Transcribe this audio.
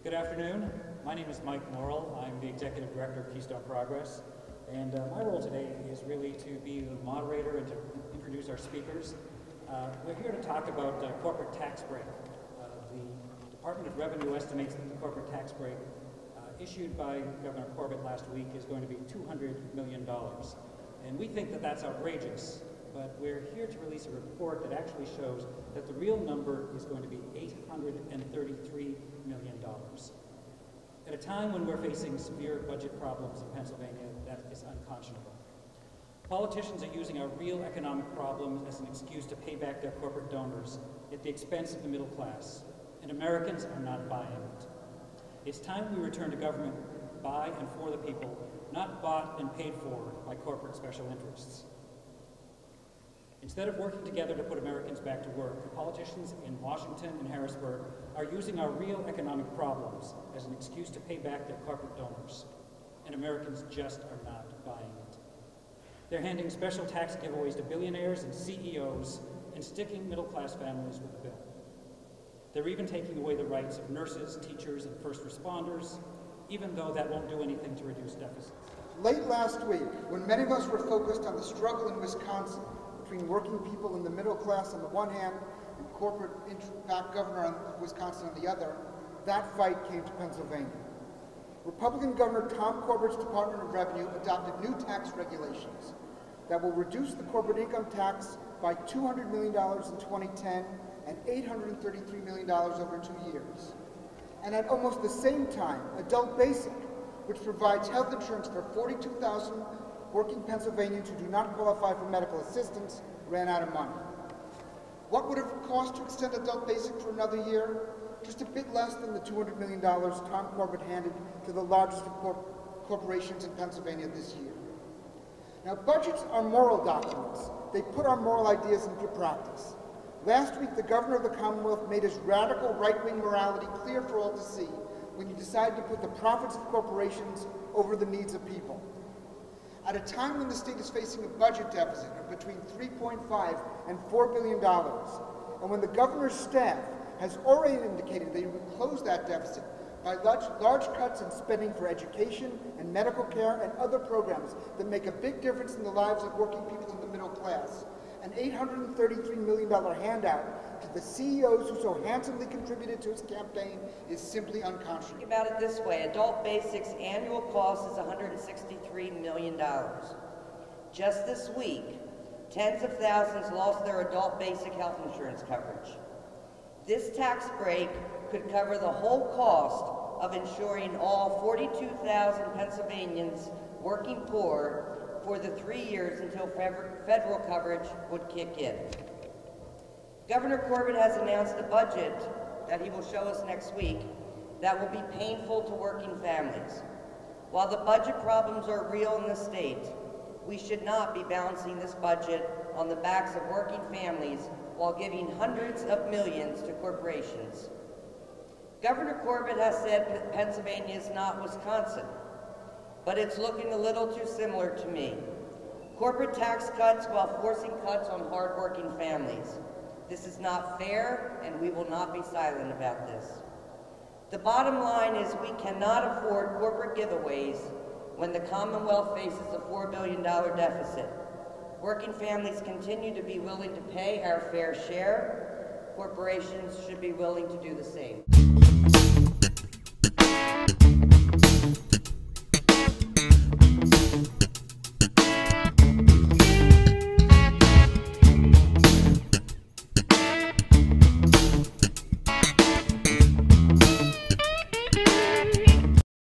Good afternoon. My name is Mike Morrill. I'm the Executive Director of Keystone Progress. And my role today is really to be the moderator and to introduce our speakers. We're here to talk about corporate tax break. The Department of Revenue estimates that the corporate tax break issued by Governor Corbett last week is going to be $200 million. And we think that that's outrageous, but we're here to release a report that actually shows that the real number is going to be $833 million. At a time when we're facing severe budget problems in Pennsylvania, that is unconscionable. Politicians are using our real economic problems as an excuse to pay back their corporate donors at the expense of the middle class, and Americans are not buying it. It's time we return to government by and for the people, not bought and paid for by corporate special interests. Instead of working together to put Americans back to work, the politicians in Washington and Harrisburg are using our real economic problems as an excuse to pay back their corporate donors, and Americans just are not buying it. They're handing special tax giveaways to billionaires and CEOs and sticking middle-class families with the bill. They're even taking away the rights of nurses, teachers, and first responders, even though that won't do anything to reduce deficits. Late last week, when many of us were focused on the struggle in Wisconsin between working people in the middle class on the one hand and corporate-backed governor of Wisconsin on the other, that fight came to Pennsylvania. Republican Governor Tom Corbett's Department of Revenue adopted new tax regulations that will reduce the corporate income tax by $200 million in 2010 and $833 million over 2 years. And at almost the same time, Adult Basic, which provides health insurance for 42,000 working Pennsylvanians who do not qualify for medical assistance, ran out of money. What would it cost to extend Adult Basic for another year? Just a bit less than the $200 million Tom Corbett handed to the largest of corporations in Pennsylvania this year. Now, budgets are moral documents. They put our moral ideas into practice. Last week, the governor of the Commonwealth made his radical right-wing morality clear for all to see when he decided to put the profits of corporations over the needs of people. At a time when the state is facing a budget deficit of between $3.5 and $4 billion, and when the governor's staff has already indicated they will close that deficit by large cuts in spending for education and medical care and other programs that make a big difference in the lives of working people in the middle class, an $833 million handout to the CEOs who so handsomely contributed to his campaign is simply unconscionable. Think about it this way, Adult Basic's annual cost is $163 million. Just this week, tens of thousands lost their Adult Basic health insurance coverage. This tax break could cover the whole cost of insuring all 42,000 Pennsylvanians working poor for the 3 years until federal coverage would kick in. Governor Corbett has announced a budget that he will show us next week that will be painful to working families. While the budget problems are real in the state, we should not be balancing this budget on the backs of working families while giving hundreds of millions to corporations. Governor Corbett has said Pennsylvania is not Wisconsin, but it's looking a little too similar to me. Corporate tax cuts while forcing cuts on hardworking families. This is not fair, and we will not be silent about this. The bottom line is we cannot afford corporate giveaways when the Commonwealth faces a $4 billion deficit. Working families continue to be willing to pay our fair share. Corporations should be willing to do the same.